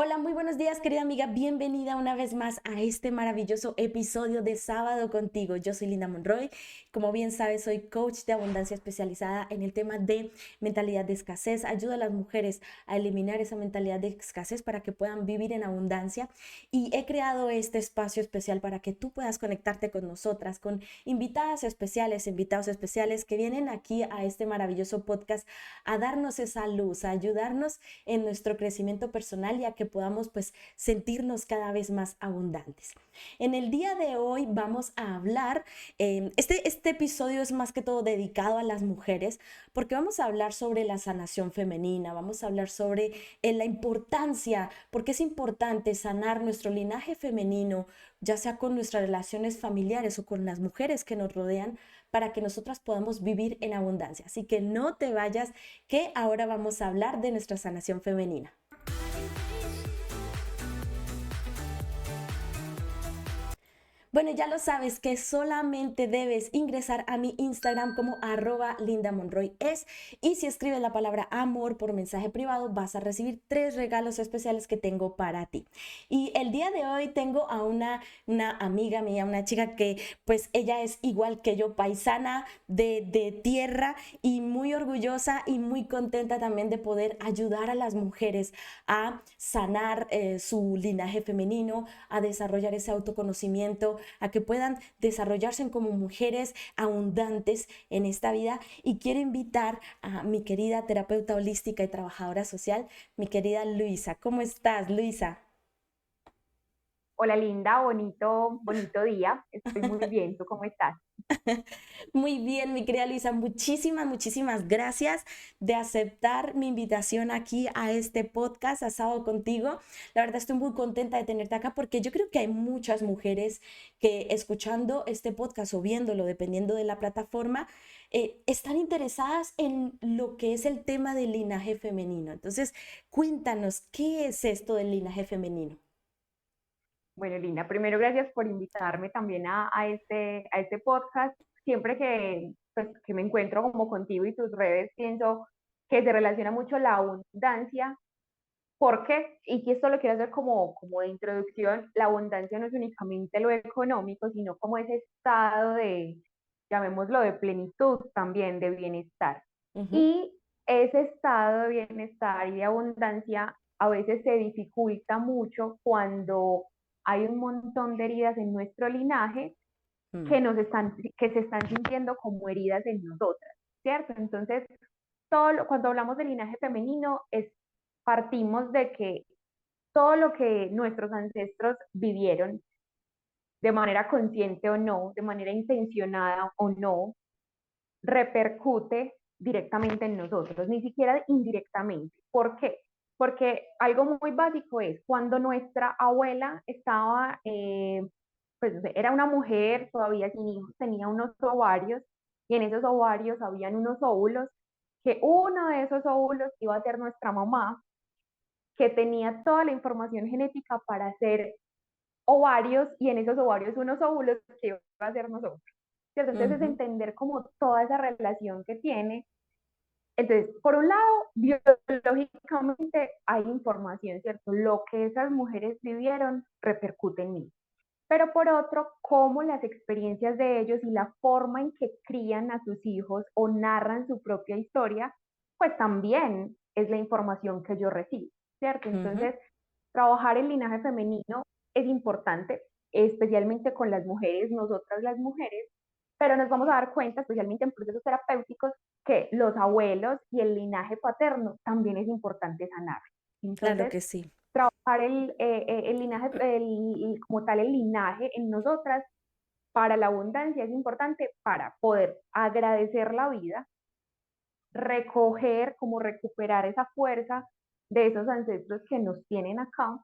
Hola, muy buenos días, querida amiga. Bienvenida una vez más a este maravilloso episodio de Sábado contigo. Yo soy Linda Monroy. Como bien sabes, soy coach de abundancia especializada en el tema de mentalidad de escasez. Ayudo a las mujeres a eliminar esa mentalidad de escasez para que puedan vivir en abundancia. Y he creado este espacio especial para que tú puedas conectarte con nosotras, con invitadas especiales, invitados especiales que vienen aquí a este maravilloso podcast a darnos esa luz, a ayudarnos en nuestro crecimiento personal y a que podamos pues sentirnos cada vez más abundantes. En el día de hoy vamos a hablar, este episodio es más que todo dedicado a las mujeres porque vamos a hablar sobre la sanación femenina, vamos a hablar sobre la importancia, porque es importante sanar nuestro linaje femenino, ya sea con nuestras relaciones familiares o con las mujeres que nos rodean, para que nosotras podamos vivir en abundancia. Así que no te vayas, que ahora vamos a hablar de nuestra sanación femenina. Bueno, ya lo sabes que solamente debes ingresar a mi Instagram como @lindamonroyes, y si escribes la palabra amor por mensaje privado vas a recibir 3 regalos especiales que tengo para ti. Y el día de hoy tengo a una amiga mía, una chica que pues ella es igual que yo, paisana de tierra, y muy orgullosa y muy contenta también de poder ayudar a las mujeres a sanar su linaje femenino, a desarrollar ese autoconocimiento, a que puedan desarrollarse como mujeres abundantes en esta vida. Y quiero invitar a mi querida terapeuta holística y trabajadora social, mi querida Luisa. ¿Cómo estás, Luisa? Hola Linda, bonito día. Estoy muy bien. ¿Tú cómo estás? Muy bien, mi querida Luisa, muchísimas gracias de aceptar mi invitación aquí a este podcast, a Sábado Contigo. La verdad estoy muy contenta de tenerte acá porque yo creo que hay muchas mujeres que escuchando este podcast o viéndolo, dependiendo de la plataforma, están interesadas en lo que es el tema del linaje femenino. Entonces, cuéntanos, ¿qué es esto del linaje femenino? Bueno, Linda, primero gracias por invitarme también a este podcast. Siempre que me encuentro como contigo y tus redes, pienso que se relaciona mucho la abundancia. ¿Por qué? Y que esto lo quiero hacer como de introducción. La abundancia no es únicamente lo económico, sino como ese estado de, llamémoslo, de plenitud también, de bienestar. Ujú. Y ese estado de bienestar y de abundancia a veces se dificulta mucho cuando hay un montón de heridas en nuestro linaje Mm. que se están sintiendo como heridas en nosotras, ¿cierto? Entonces, cuando hablamos de linaje femenino, partimos de que todo lo que nuestros ancestros vivieron, de manera consciente o no, de manera intencionada o no, repercute directamente en nosotros, ni siquiera indirectamente. ¿Por qué? Porque algo muy básico es cuando nuestra abuela estaba, pues era una mujer todavía sin hijos, tenía unos ovarios, y en esos ovarios habían unos óvulos, que uno de esos óvulos iba a ser nuestra mamá, que tenía toda la información genética para hacer ovarios, y en esos ovarios unos óvulos que iba a ser nosotros, ¿cierto? Entonces es Ujú. entender como toda esa relación que tiene. Entonces, por un lado, biológicamente hay información, ¿cierto? Lo que esas mujeres vivieron repercute en mí. Pero por otro, cómo las experiencias de ellos y la forma en que crían a sus hijos o narran su propia historia, pues también es la información que yo recibo, ¿cierto? Ujú. Entonces, trabajar el linaje femenino es importante, especialmente con las mujeres, nosotras las mujeres, pero nos vamos a dar cuenta, especialmente en procesos terapéuticos, que los abuelos y el linaje paterno también es importante sanar. Claro Entonces, que sí. trabajar el linaje, como tal el linaje en nosotras para la abundancia es importante para poder agradecer la vida, recoger, como recuperar esa fuerza de esos ancestros que nos tienen acá,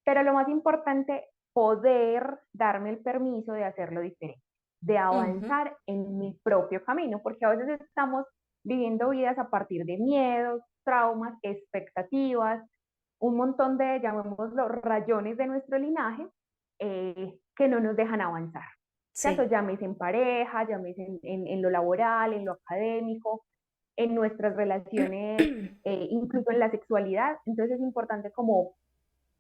pero lo más importante, poder darme el permiso de hacerlo diferente, de Ujú. avanzar en mi propio camino, porque a veces estamos viviendo vidas a partir de miedos, traumas, expectativas, un montón de, llamémoslo, rayones de nuestro linaje, que no nos dejan avanzar. ¿Cierto? Sí. Llámese en pareja, llámese en lo laboral, en lo académico, en nuestras relaciones, incluso en la sexualidad. Entonces es importante como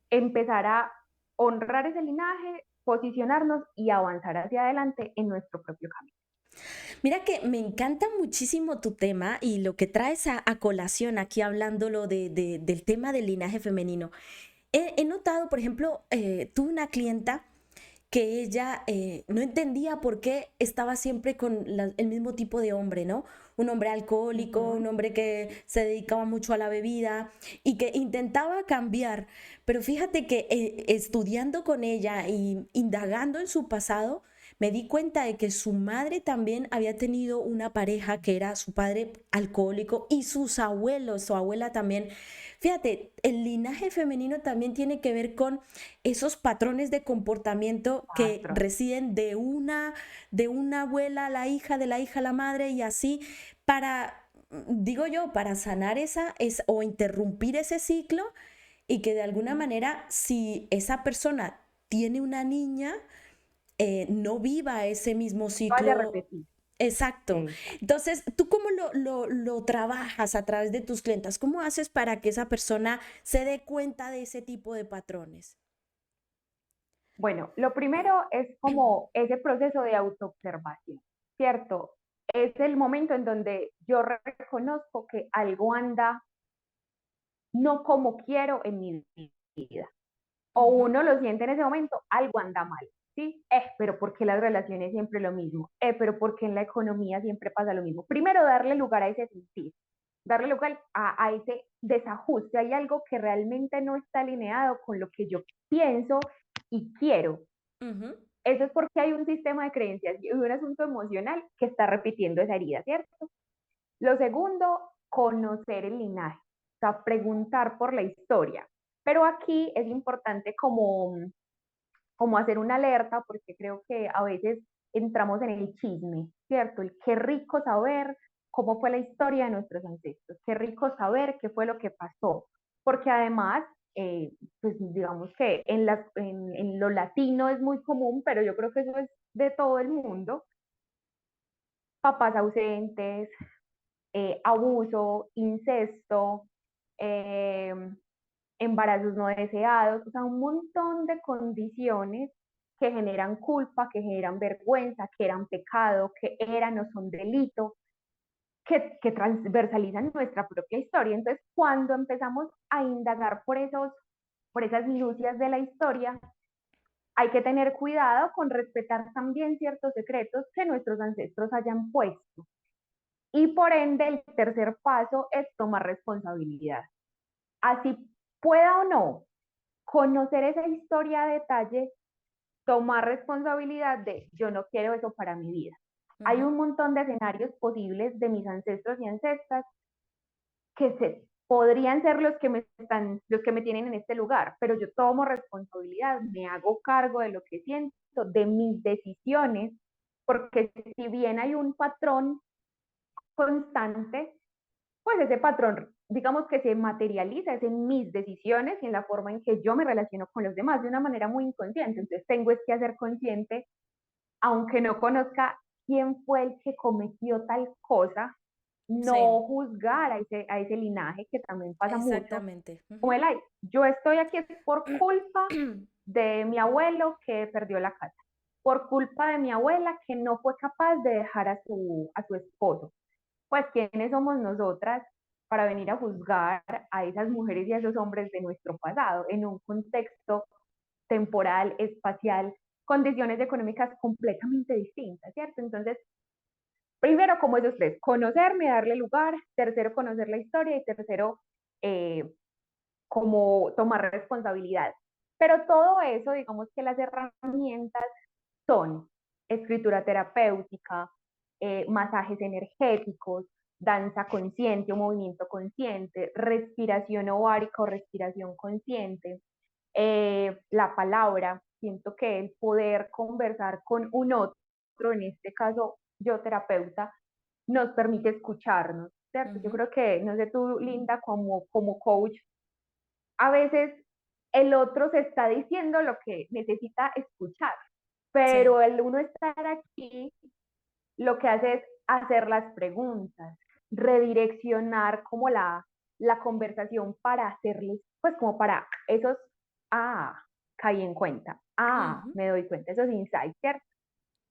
empezar a honrar ese linaje, posicionarnos y avanzar hacia adelante en nuestro propio camino. Mira que me encanta muchísimo tu tema y lo que traes a colación aquí hablándolo del tema del linaje femenino. He notado, por ejemplo, tuve una clienta que ella no entendía por qué estaba siempre con el mismo tipo de hombre, ¿no? Un hombre alcohólico, Ujú. un hombre que se dedicaba mucho a la bebida y que intentaba cambiar. Pero fíjate que estudiando con ella y indagando en su pasado, me di cuenta de que su madre también había tenido una pareja que era su padre alcohólico y sus abuelos, su abuela también. Fíjate, el linaje femenino también tiene que ver con esos patrones de comportamiento que Patrón. residen de una abuela a la hija, de la hija a la madre y así para, digo yo, para sanar o interrumpir ese ciclo y que de alguna manera si esa persona tiene una niña, no viva ese mismo Vaya a ciclo. repetir. Exacto. Exacto. Entonces, ¿tú cómo lo trabajas a través de tus clientas? ¿Cómo haces para que esa persona se dé cuenta de ese tipo de patrones? Bueno, lo primero es como ese proceso de autoobservación, ¿cierto? Es el momento en donde yo reconozco que algo anda no como quiero en mi vida. O Ujú, uno lo siente en ese momento, algo anda mal, ¿sí? Pero ¿por qué las relaciones siempre lo mismo? Pero ¿por qué en la economía siempre pasa lo mismo? Primero, darle lugar a ese sentir, darle lugar a ese desajuste. Hay algo que realmente no está alineado con lo que yo pienso y quiero. ujú, Eso es porque hay un sistema de creencias y un asunto emocional que está repitiendo esa herida, ¿cierto? Lo segundo, conocer el linaje, o sea, preguntar por la historia. Pero aquí es importante como hacer una alerta, porque creo que a veces entramos en el chisme, ¿cierto? El qué rico saber cómo fue la historia de nuestros ancestros, qué rico saber qué fue lo que pasó, porque además, pues digamos que en lo latino es muy común, pero yo creo que eso es de todo el mundo, papás ausentes, abuso, incesto, eh, embarazos no deseados, o sea, un montón de condiciones que generan culpa, que generan vergüenza, que eran pecado, que eran o son delito, que transversalizan nuestra propia historia. Entonces, cuando empezamos a indagar por esas minucias de la historia, hay que tener cuidado con respetar también ciertos secretos que nuestros ancestros hayan puesto. Y por ende, el tercer paso es tomar responsabilidad. Así pueda o no conocer esa historia a detalle, tomar responsabilidad de yo no quiero eso para mi vida. Hay ujú. un montón de escenarios posibles de mis ancestros y ancestras que podrían ser los que me tienen en este lugar, pero yo tomo responsabilidad, me hago cargo de lo que siento, de mis decisiones, porque si bien hay un patrón constante, pues ese patrón, digamos que se materializa es en mis decisiones y en la forma en que yo me relaciono con los demás de una manera muy inconsciente. Entonces tengo que hacer consciente, aunque no conozca quién fue el que cometió tal cosa, Sí, no juzgar a ese linaje, que también pasa mucho, exactamente. como Ujú. el ay, yo estoy aquí por culpa de mi abuelo que perdió la casa, por culpa de mi abuela que no fue capaz de dejar a su esposo. Pues quiénes somos nosotras para venir a juzgar a esas mujeres y a esos hombres de nuestro pasado en un contexto temporal, espacial, condiciones económicas completamente distintas, ¿cierto? Entonces, primero, como esos tres, conocerme, darle lugar, tercero, conocer la historia y tercero, eh, como tomar responsabilidad. Pero todo eso, digamos que las herramientas son escritura terapéutica, masajes energéticos, danza consciente o movimiento consciente, respiración ovárica o respiración consciente, la palabra. Siento que el poder conversar con un otro, en este caso yo terapeuta, nos permite escucharnos, ¿cierto? Yo Ujú. creo que, no sé tú, Linda, como coach, a veces el otro se está diciendo lo que necesita escuchar, Sí, pero el uno estar aquí lo que hace es hacer las preguntas, redireccionar como la conversación para hacerles, pues como para esos caí en cuenta, Ujú. me doy cuenta, esos insights, ¿cierto?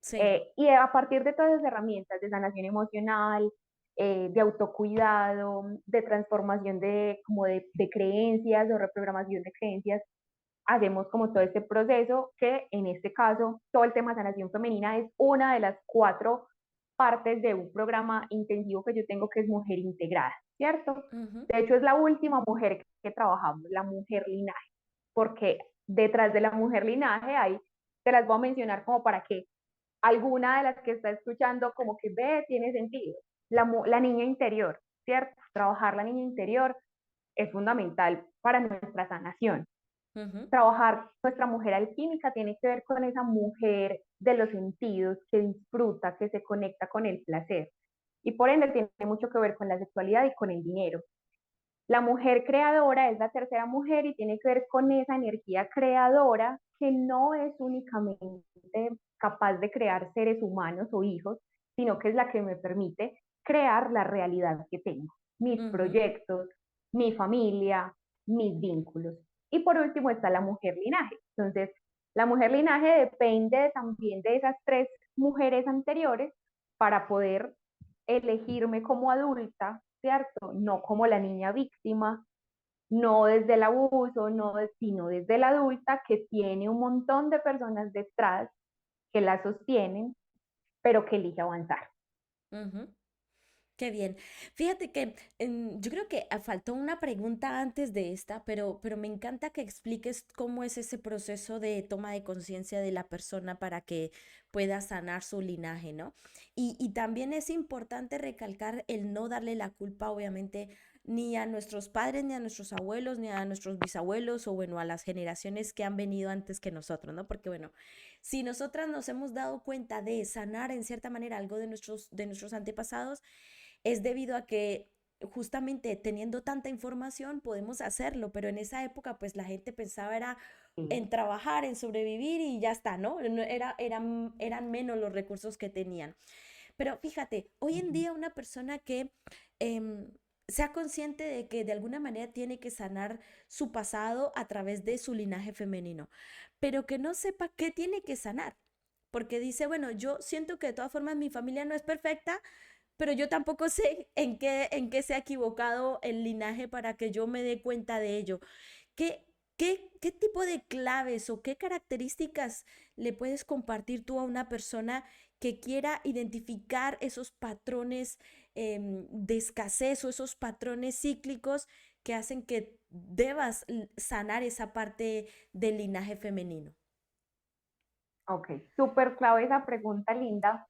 Sí. Y a partir de todas esas herramientas de sanación emocional, de autocuidado, de transformación de creencias o reprogramación de creencias, hacemos como todo este proceso que en este caso todo el tema de sanación femenina es una de las 4 partes de un programa intensivo que yo tengo que es Mujer Integrada, ¿cierto? Ujú. De hecho es la última mujer que trabajamos, la mujer linaje, porque detrás de la mujer linaje hay, te las voy a mencionar como para que alguna de las que está escuchando como que ve, tiene sentido. La niña interior, ¿cierto? Trabajar la niña interior es fundamental para nuestra sanación. Ujú. Trabajar nuestra mujer alquímica tiene que ver con esa mujer de los sentidos que disfruta, que se conecta con el placer. Y por ende tiene mucho que ver con la sexualidad y con el dinero. La mujer creadora es la tercera mujer y tiene que ver con esa energía creadora que no es únicamente capaz de crear seres humanos o hijos, sino que es la que me permite crear la realidad que tengo, mis Ujú. proyectos, mi familia, mis vínculos. Y por último está la mujer linaje. Entonces, la mujer linaje depende también de esas 3 mujeres anteriores para poder elegirme como adulta, ¿cierto? No como la niña víctima, no desde el abuso, no, sino desde la adulta que tiene un montón de personas detrás que la sostienen, pero que elige avanzar. Ujú. Qué bien. Fíjate que yo creo que faltó una pregunta antes de esta, pero me encanta que expliques cómo es ese proceso de toma de conciencia de la persona para que pueda sanar su linaje, ¿no? Y también es importante recalcar el no darle la culpa, obviamente, ni a nuestros padres, ni a nuestros abuelos, ni a nuestros bisabuelos, o bueno, a las generaciones que han venido antes que nosotros, ¿no? Porque bueno, si nosotras nos hemos dado cuenta de sanar en cierta manera algo de nuestros antepasados, es debido a que justamente teniendo tanta información podemos hacerlo, pero en esa época pues la gente pensaba era Sí. en trabajar, en sobrevivir y ya está, ¿no? Eran menos los recursos que tenían. Pero fíjate, hoy en día una persona que em, sea consciente de que de alguna manera tiene que sanar su pasado a través de su linaje femenino, pero que no sepa qué tiene que sanar. Porque dice, bueno, yo siento que de todas formas mi familia no es perfecta, pero yo tampoco sé en qué se ha equivocado el linaje para que yo me dé cuenta de ello. ¿Qué tipo de claves o qué características le puedes compartir tú a una persona que quiera identificar esos patrones de escasez o esos patrones cíclicos que hacen que debas sanar esa parte del linaje femenino? Ok, súper clave esa pregunta, Linda.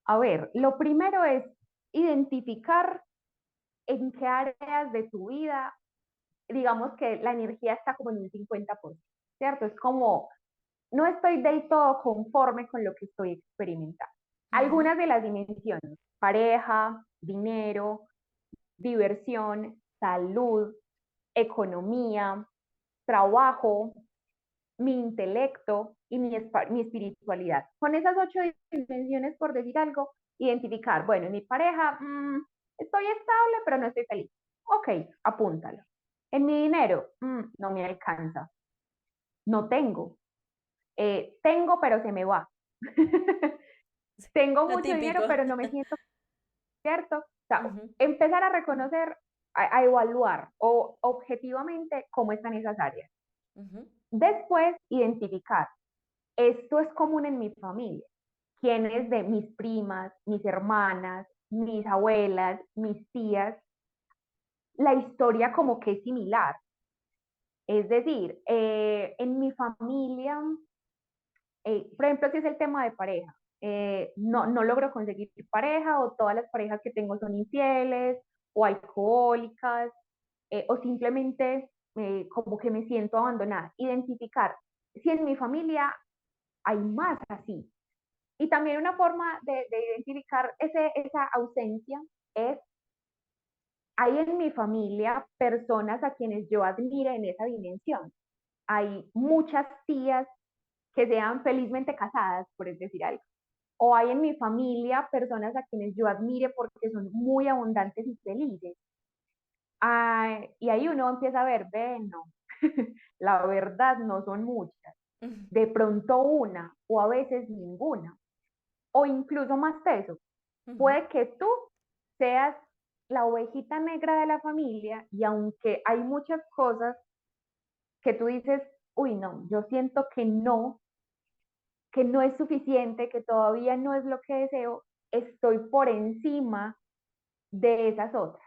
A ver, lo primero es identificar en qué áreas de tu vida, digamos que la energía está como en un 50%, ¿cierto? Es como, no estoy del todo conforme con lo que estoy experimentando. Ujú. Algunas de las dimensiones, pareja, dinero, diversión, salud, economía, trabajo, mi intelecto y mi espiritualidad. Con esas 8 dimensiones, por decir algo, identificar, bueno, en mi pareja estoy estable, pero no estoy feliz. Ok, apúntalo. En mi dinero, no me alcanza. No tengo. Tengo, pero se me va. Tengo Lo mucho dinero, típico. pero no me siento cierto. O sea, Ujú. empezar a reconocer, a evaluar o objetivamente cómo están esas áreas. Ujú. Después, identificar. Esto es común en mi familia. ¿Quiénes de mis primas, mis hermanas, mis abuelas, mis tías? La historia como que es similar. Es decir, en mi familia, por ejemplo, si es el tema de pareja, no logro conseguir pareja o todas las parejas que tengo son infieles o alcohólicas o simplemente como que me siento abandonada. Identificar si en mi familia hay más así. Y también una forma de identificar esa ausencia es, hay en mi familia personas a quienes yo admire en esa dimensión. Hay muchas tías que sean felizmente casadas, por decir algo. O hay en mi familia personas a quienes yo admire porque son muy abundantes y felices. Y ahí uno empieza a ver, ve, no, la verdad no son muchas, Ujú, de pronto una o a veces ninguna, o incluso más teso, ujú, puede que tú seas la ovejita negra de la familia y aunque hay muchas cosas que tú dices, uy, no, yo siento que no es suficiente, que todavía no es lo que deseo, estoy por encima de esas otras.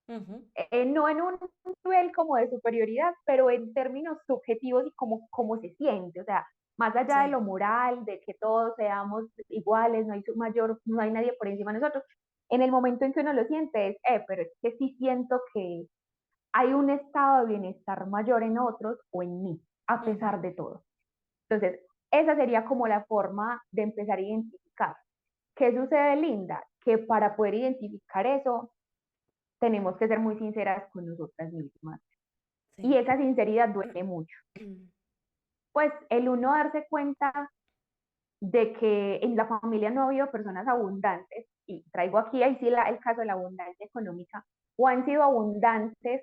ujú. No en un nivel como de superioridad, pero en términos subjetivos y como cómo se siente, o sea, más allá de Sí. lo moral, de que todos seamos iguales, no hay mayor, no hay nadie por encima de nosotros, en el momento en que uno lo siente es, pero es que sí siento que hay un estado de bienestar mayor en otros o en mí, a Ujú, pesar de todo. Entonces, esa sería como la forma de empezar a identificar. ¿Qué sucede, Linda? Que para poder identificar eso, tenemos que ser muy sinceras con nosotras mismas. Y sí. esa sinceridad duele mucho. Pues el uno darse cuenta de que en la familia no ha habido personas abundantes, y traigo aquí ahí sí el caso de la abundancia económica, o han sido abundantes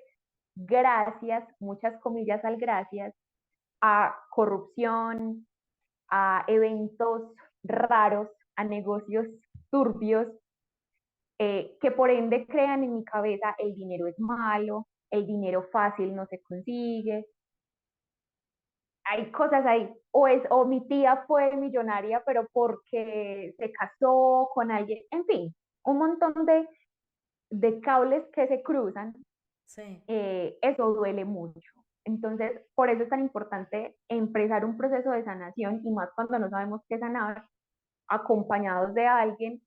gracias, muchas comillas al gracias, a corrupción, a eventos raros, a negocios turbios, que por ende crean en mi cabeza el dinero es malo, el dinero fácil no se consigue, hay cosas ahí. O mi tía fue millonaria, pero porque se casó con alguien, en fin, un montón de cables que se cruzan, Sí, eso duele mucho. Entonces, por eso es tan importante empezar un proceso de sanación y más cuando no sabemos qué sanar, acompañados de alguien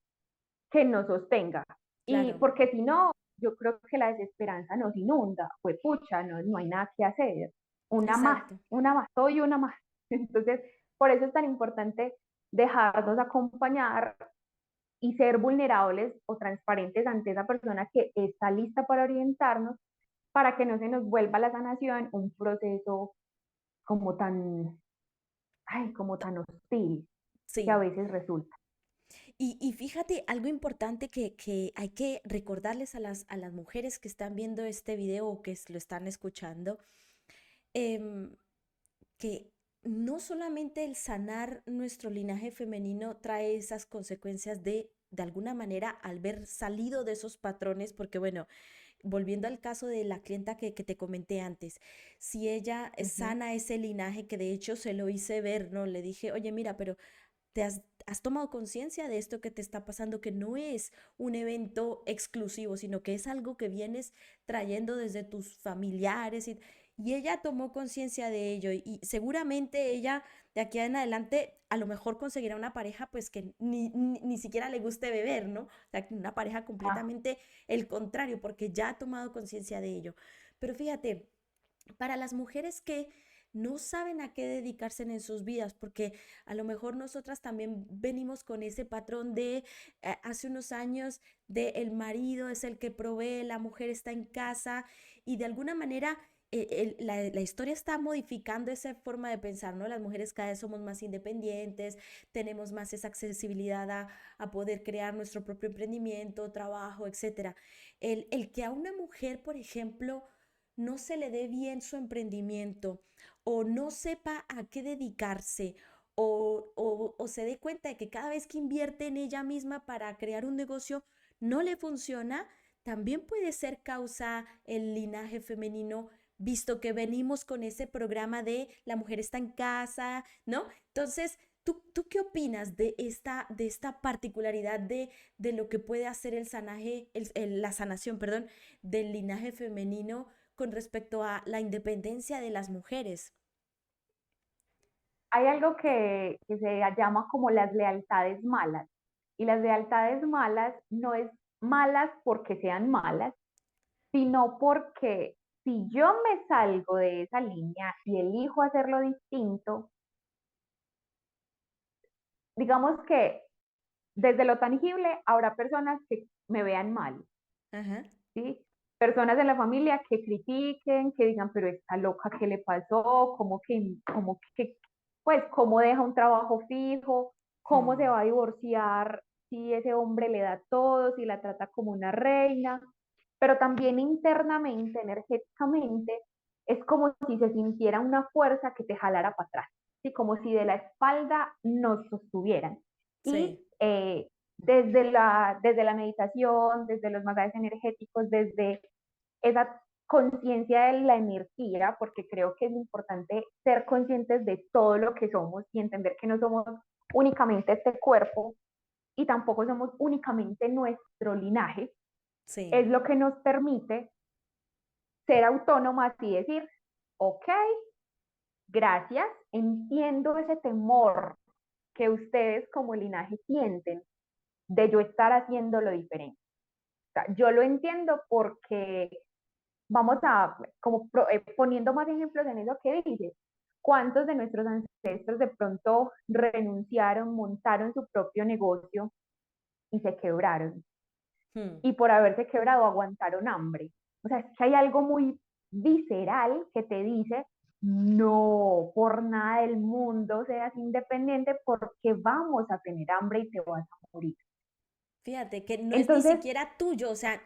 que nos sostenga. Y claro. porque si no, yo creo que la desesperanza nos inunda, pues pucha, no, no hay nada que hacer. Exacto. Una más, soy una más. Entonces, por eso es tan importante dejarnos acompañar y ser vulnerables o transparentes ante esa persona que está lista para orientarnos, para que no se nos vuelva la sanación un proceso como tan, ay, como tan hostil que a Sí. veces resulta. Y fíjate, algo importante que hay que recordarles a las mujeres que están viendo este video o que lo están escuchando, em, que no solamente el sanar nuestro linaje femenino trae esas consecuencias de alguna manera, al ver salido de esos patrones, porque bueno, volviendo al caso de la clienta que te comenté antes, si ella Ujú. sana ese linaje, que de hecho se lo hice ver, ¿no? Le dije, oye, mira, pero has tomado conciencia de esto que te está pasando, que no es un evento exclusivo, sino que es algo que vienes trayendo desde tus familiares y ella tomó conciencia de ello y seguramente ella de aquí en adelante a lo mejor conseguirá una pareja pues que ni siquiera le guste beber, ¿no? O sea, una pareja Ah, completamente el contrario, porque ya ha tomado conciencia de ello. Pero fíjate, para las mujeres que no saben a qué dedicarse en sus vidas, porque a lo mejor nosotras también venimos con ese patrón de hace unos años de el marido es el que provee, la mujer está en casa y de alguna manera la historia está modificando esa forma de pensar, ¿no? Las mujeres cada vez somos más independientes, tenemos más esa accesibilidad a poder crear nuestro propio emprendimiento, trabajo, etcétera. El que a una mujer, por ejemplo, no se le dé bien su emprendimiento o no sepa a qué dedicarse o se dé cuenta de que cada vez que invierte en ella misma para crear un negocio no le funciona, también puede ser causa el linaje femenino, visto que venimos con ese programa de la mujer está en casa, ¿no? Entonces, ¿tú qué opinas de esta particularidad de lo que puede hacer el sanaje, la sanación, perdón, del linaje femenino con respecto a la independencia de las mujeres? hay algo que se llama como las lealtades malas. Y las lealtades malas no es malas porque sean malas, sino porque si yo me salgo de esa línea y elijo hacerlo distinto, digamos que desde lo tangible habrá personas que me vean mal, Ajá. ¿sí? Personas en la familia que critiquen, que digan, pero esta loca, ¿qué le pasó? Pues, cómo deja un trabajo fijo? ¿Cómo se Hmm. va a divorciar si ese hombre le da todo, si la trata como una reina? Pero también internamente, energéticamente, es como si se sintiera una fuerza que te jalara para atrás, ¿sí? Como si de la espalda nos sostuvieran. Sí, Y desde la meditación, desde los masajes energéticos, desde esa conciencia de la energía, porque creo que es importante ser conscientes de todo lo que somos y entender que no somos únicamente este cuerpo y tampoco somos únicamente nuestro linaje, sí. es lo que nos permite ser autónomas y decir, ok, gracias, entiendo ese temor que ustedes como linaje sienten de yo estar haciendo lo diferente. O sea, yo lo entiendo porque vamos a, como poniendo más ejemplos en eso que dices, ¿cuántos de nuestros ancestros de pronto renunciaron, montaron su propio negocio y se quebraron? Hmm. Y por haberse quebrado aguantaron hambre. O sea, es que hay algo muy visceral que te dice, no, por nada del mundo seas independiente porque vamos a tener hambre y te vas a morir. Fíjate que no es ni Entonces, siquiera tuyo, o sea,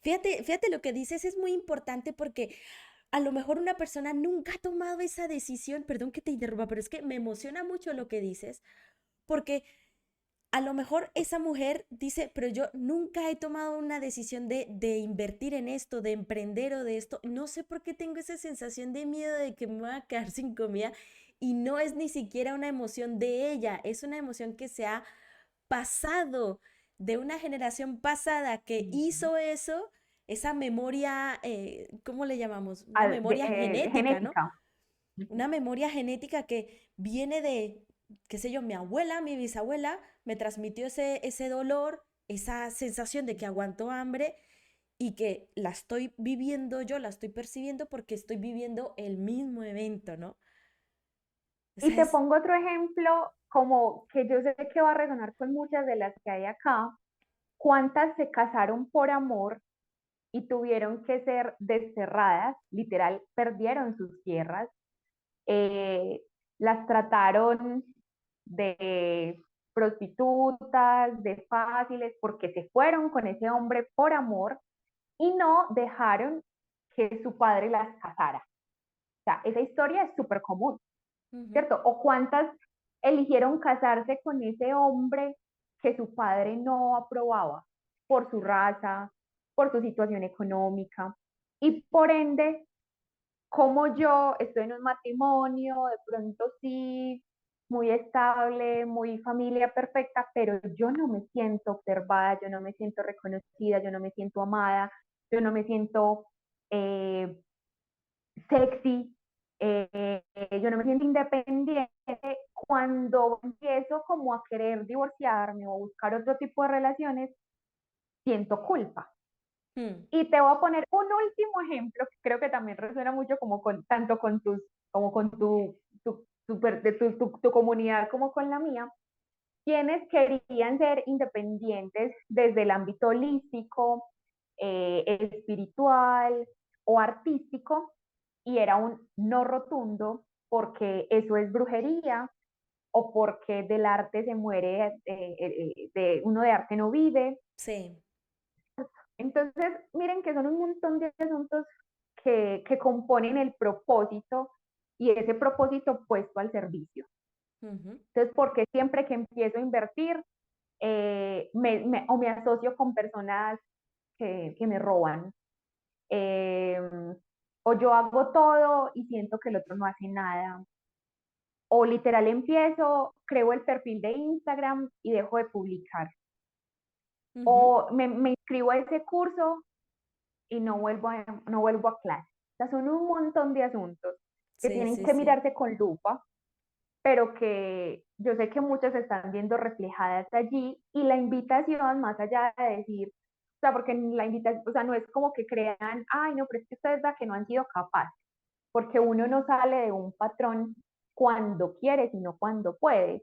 fíjate lo que dices es muy importante porque a lo mejor una persona nunca ha tomado esa decisión, perdón que te interrumpa, pero es que me emociona mucho lo que dices, porque a lo mejor esa mujer dice, pero yo nunca he tomado una decisión de invertir en esto, de emprender o de esto. No sé por qué tengo esa sensación de miedo de que me voy a quedar sin comida y no es ni siquiera una emoción de ella, es una emoción que se ha pasado de una generación pasada que hizo eso, esa memoria, ¿cómo le llamamos? Una memoria genética, ¿no? genética. Una memoria genética que viene de, qué sé yo, mi abuela, mi bisabuela, me transmitió ese dolor, esa sensación de que aguanto hambre y que la estoy viviendo yo, la estoy percibiendo porque estoy viviendo el mismo evento, ¿no? O Y sea, te es... pongo otro ejemplo, como que yo sé que va a resonar con muchas de las que hay acá. ¿Cuántas se casaron por amor y tuvieron que ser desterradas? Literal, perdieron sus tierras, eh, las trataron de prostitutas, de fáciles, porque se fueron con ese hombre por amor y no dejaron que su padre las casara. O sea, esa historia es súper común, Ujú. ¿cierto? O cuántas eligieron casarse con ese hombre que su padre no aprobaba por su raza, por su situación económica. Y por ende, como yo estoy en un matrimonio, de pronto sí, muy estable, muy familia perfecta, pero yo no me siento observada, yo no me siento reconocida, yo no me siento amada, yo no me siento eh, sexy, yo no me siento independiente, cuando empiezo como a querer divorciarme o buscar otro tipo de relaciones, siento culpa. Mm. Y te voy a poner un último ejemplo que creo que también resuena mucho como con, tanto con tus, como con tu comunidad como con la mía, quienes querían ser independientes desde el ámbito holístico, espiritual o artístico, y era un no rotundo porque eso es brujería o porque del arte se muere, uno de arte no vive. Sí. Entonces, miren que son un montón de asuntos que componen el propósito y ese propósito puesto al servicio. Ujú. Entonces, porque siempre que empiezo a invertir, o me asocio con personas que me roban, eh, o yo hago todo y siento que el otro no hace nada, o literal empiezo, creo el perfil de Instagram y dejo de publicar, Ujú. o me inscribo a ese curso y no vuelvo a clase. O sea, son un montón de asuntos que Sí, tienen sí, que sí. mirarse con lupa, pero que yo sé que muchas se están viendo reflejadas allí y la invitación, más allá de decir, o sea, porque la invitación, o sea, no es como que crean, ay, no, pero es que ustedes da que no han sido capaces, porque uno no sale de un patrón cuando quiere, sino cuando puede,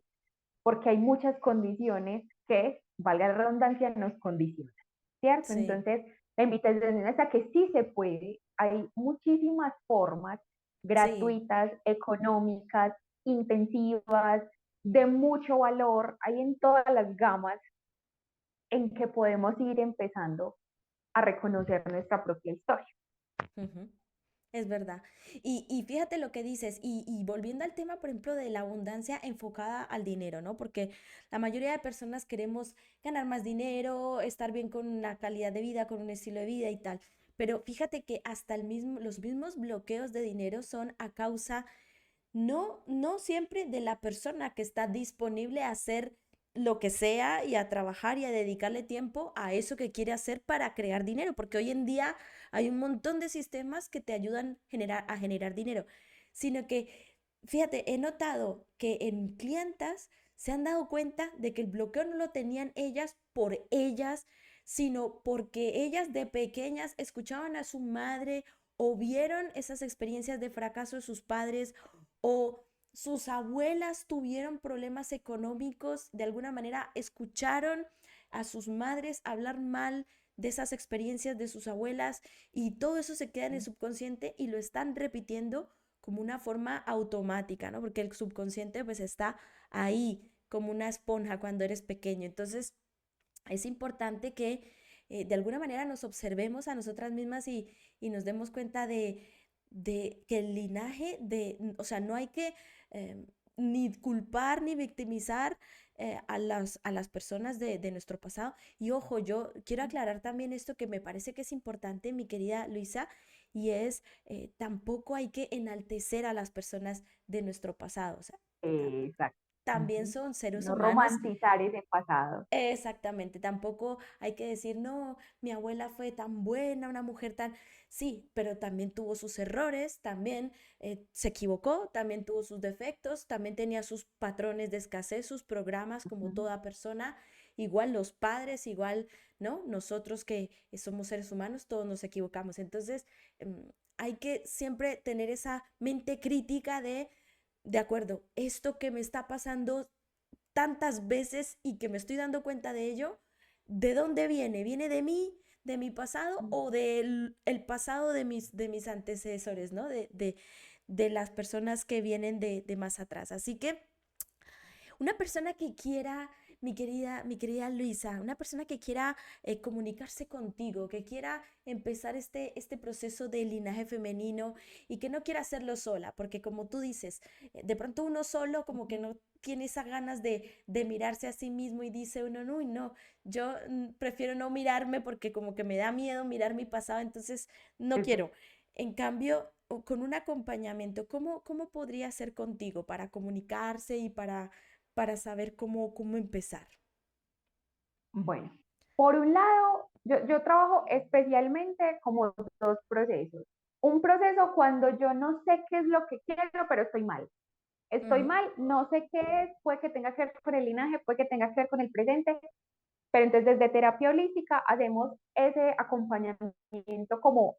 porque hay muchas condiciones que, valga la redundancia, nos condicionan, ¿cierto? Sí, Entonces, la invitación es a que sí se puede, hay muchísimas formas sí. gratuitas, económicas, intensivas, de mucho valor, hay en todas las gamas en que podemos ir empezando a reconocer nuestra propia historia. Ujú. Es verdad. Y fíjate lo que dices, y volviendo al tema, por ejemplo, de la abundancia enfocada al dinero, ¿no? Porque la mayoría de personas queremos ganar más dinero, estar bien con una calidad de vida, con un estilo de vida y tal. Pero fíjate que hasta los mismos bloqueos de dinero son a causa no siempre de la persona que está disponible a hacer lo que sea y a trabajar y a dedicarle tiempo a eso que quiere hacer para crear dinero, porque hoy en día hay un montón de sistemas que te ayudan a generar dinero, sino que, fíjate, he notado que en clientas se han dado cuenta de que el bloqueo no lo tenían ellas por ellas, sino porque ellas de pequeñas escuchaban a su madre o vieron esas experiencias de fracaso de sus padres o sus abuelas tuvieron problemas económicos, de alguna manera escucharon a sus madres hablar mal de esas experiencias de sus abuelas y todo eso se queda en el subconsciente y lo están repitiendo como una forma automática, ¿no? Porque el subconsciente pues está ahí como una esponja cuando eres pequeño. Entonces es importante que de alguna manera nos observemos a nosotras mismas y nos demos cuenta de que el linaje o sea, no hay que ni culpar ni victimizar a las personas de nuestro pasado. Y ojo, yo quiero aclarar también esto que me parece que es importante, mi querida Luisa, y es tampoco hay que enaltecer a las personas de nuestro pasado. O sea, Exacto. también Ujú. son seres No humanos. romantizar ese pasado. Exactamente, tampoco hay que decir, no, mi abuela fue tan buena, una mujer tan... Sí, pero también tuvo sus errores, también se equivocó, también tuvo sus defectos, también tenía sus patrones de escasez, sus programas como Ujú. toda persona, igual los padres, igual, ¿no? Nosotros que somos seres humanos, todos nos equivocamos. Entonces, hay que siempre tener esa mente crítica de acuerdo, esto que me está pasando tantas veces y que me estoy dando cuenta de ello, ¿de dónde viene? ¿Viene de mí, de mi pasado o del el pasado de mis antecesores, ¿no? De las personas que vienen de más atrás. Así que una persona que quiera, mi querida Luisa, una persona que quiera comunicarse contigo, que quiera empezar este proceso de linaje femenino y que no quiera hacerlo sola, porque como tú dices, de pronto uno solo como que no tiene esas ganas de mirarse a sí mismo y dice uno, no, no, yo prefiero no mirarme porque como que me da miedo mirar mi pasado, entonces no Eso. quiero. En cambio, con un acompañamiento, ¿cómo podría ser contigo para comunicarse y para saber cómo empezar? Bueno, por un lado, yo trabajo especialmente como dos procesos. Un proceso cuando yo no sé qué es lo que quiero, pero estoy mal. Estoy Ujú, mal, no sé qué es, puede que tenga que ver con el linaje, puede que tenga que ver con el presente, pero entonces desde terapia holística hacemos ese acompañamiento como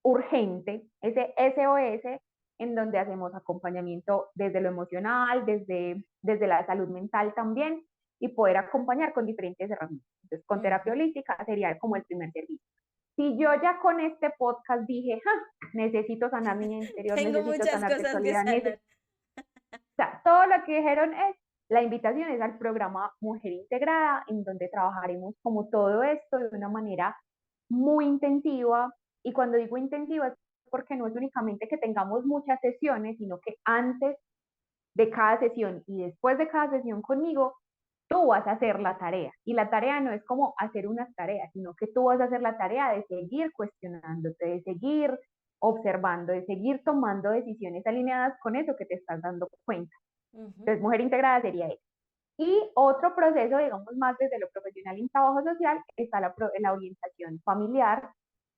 urgente, ese SOS, en donde hacemos acompañamiento desde lo emocional, desde la salud mental también, y poder acompañar con diferentes herramientas. Entonces, con terapia ujú. holística sería como el primer servicio. Si yo ya con este podcast dije, ja, necesito sanar mi interior, Tengo necesito muchas sanar cosas que sexualidad, sanar. o sea, todo lo que dijeron es, la invitación es al programa Mujer Integrada, en donde trabajaremos como todo esto de una manera muy intensiva. Y cuando digo intensiva es porque no es únicamente que tengamos muchas sesiones, sino que antes de cada sesión y después de cada sesión conmigo, tú vas a hacer la tarea. Y la tarea no es como hacer unas tareas, sino que tú vas a hacer la tarea de seguir cuestionándote, de seguir observando, de seguir tomando decisiones alineadas con eso que te estás dando cuenta. Ujú, Entonces, mujer integrada sería eso. Y otro proceso, digamos, más desde lo profesional en trabajo social, está la orientación familiar,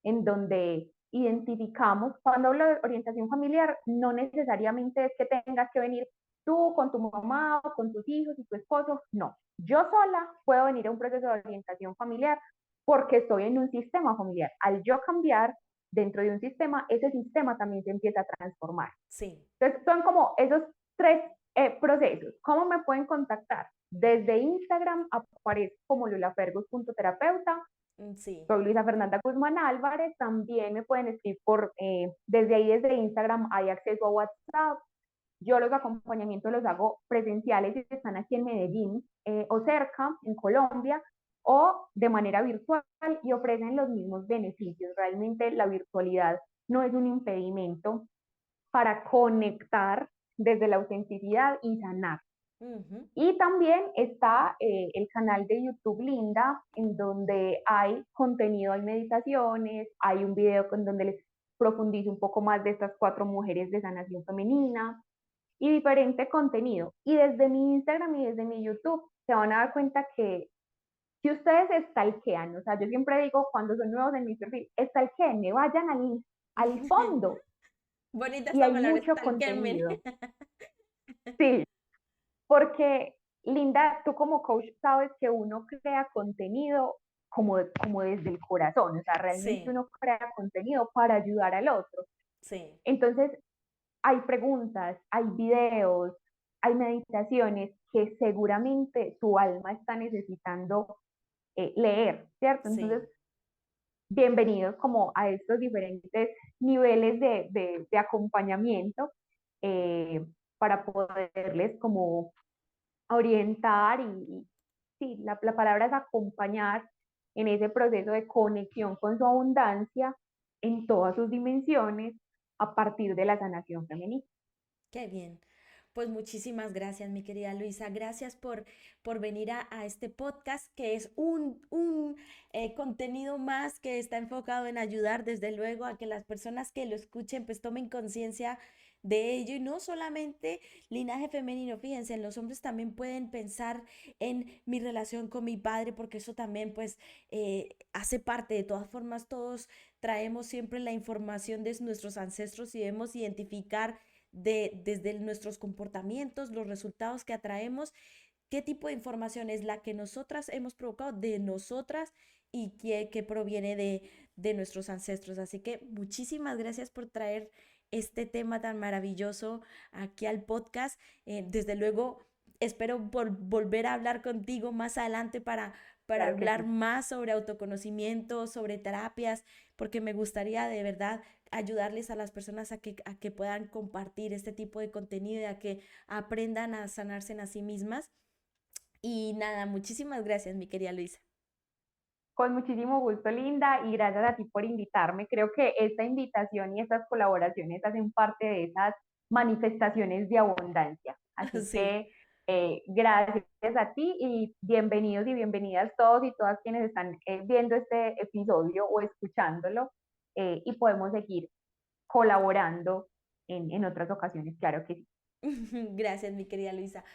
en donde identificamos, cuando hablo de orientación familiar, no necesariamente es que tengas que venir tú con tu mamá o con tus hijos y tu esposo, no. Yo sola puedo venir a un proceso de orientación familiar porque estoy en un sistema familiar. Al yo cambiar dentro de un sistema, ese sistema también se empieza a transformar. sí, Entonces, son como esos tres procesos. ¿Cómo me pueden contactar? Desde Instagram aparezco como lulafergus.terapeuta. sí. Soy Luisa Fernanda Guzmán Álvarez. También me pueden escribir desde ahí, desde Instagram, hay acceso a WhatsApp. Yo los acompañamientos los hago presenciales si están aquí en Medellín o cerca, en Colombia, o de manera virtual y ofrecen los mismos beneficios. Realmente la virtualidad no es un impedimento para conectar desde la autenticidad y sanar. Ujú. Y también está el canal de YouTube Linda, en donde hay contenido, hay meditaciones, hay un video con donde les profundizo un poco más de estas 4 mujeres de sanación femenina y diferente contenido. Y desde mi Instagram y desde mi YouTube se van a dar cuenta que si ustedes stalkean, o sea, yo siempre digo cuando son nuevos en mi perfil, stalkeenme, vayan al fondo Bonita y esta hay palabra, mucho stalkearme. contenido. Sí, porque Linda, tú como coach sabes que uno crea contenido como desde el corazón, o sea, realmente Sí, uno crea contenido para ayudar al otro. sí, Entonces, hay preguntas, hay videos, hay meditaciones que seguramente tu alma está necesitando leer, ¿cierto? sí. Entonces, bienvenidos como a estos diferentes niveles de acompañamiento eh, para poderles como orientar y sí, la palabra es acompañar en ese proceso de conexión con su abundancia en todas sus dimensiones a partir de la sanación femenina. Qué bien. Pues muchísimas gracias, mi querida Luisa. Gracias por venir a este podcast, que es un contenido más que está enfocado en ayudar, desde luego, a que las personas que lo escuchen pues tomen conciencia de ello. Y no solamente linaje femenino, fíjense, los hombres también pueden pensar en mi relación con mi padre, porque eso también pues hace parte. De todas formas, todos traemos siempre la información de nuestros ancestros y debemos identificar desde nuestros comportamientos, los resultados que atraemos, qué tipo de información es la que nosotras hemos provocado de nosotras y que proviene de nuestros ancestros. Así que muchísimas gracias por traer este tema tan maravilloso aquí al podcast. Desde luego, espero volver a hablar contigo más adelante para Claro que hablar sí. más sobre autoconocimiento, sobre terapias, porque me gustaría de verdad ayudarles a las personas a que puedan compartir este tipo de contenido y a que aprendan a sanarse a sí mismas. Y nada, muchísimas gracias, mi querida Luisa. Con muchísimo gusto, Linda, y gracias a ti por invitarme. Creo que esta invitación y estas colaboraciones hacen parte de esas manifestaciones de abundancia. Así Sí. que gracias a ti y bienvenidos y bienvenidas todos y todas quienes están viendo este episodio o escuchándolo y podemos seguir colaborando en otras ocasiones, claro que sí. Gracias, mi querida Luisa.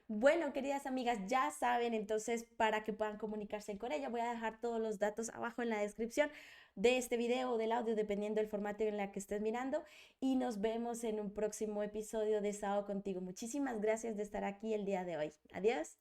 Bueno, queridas amigas, ya saben, entonces para que puedan comunicarse con ella, voy a dejar todos los datos abajo en la descripción de este video o del audio, dependiendo del formato en el que estés mirando. Y nos vemos en un próximo episodio de Sábado Contigo. Muchísimas gracias de estar aquí el día de hoy. Adiós.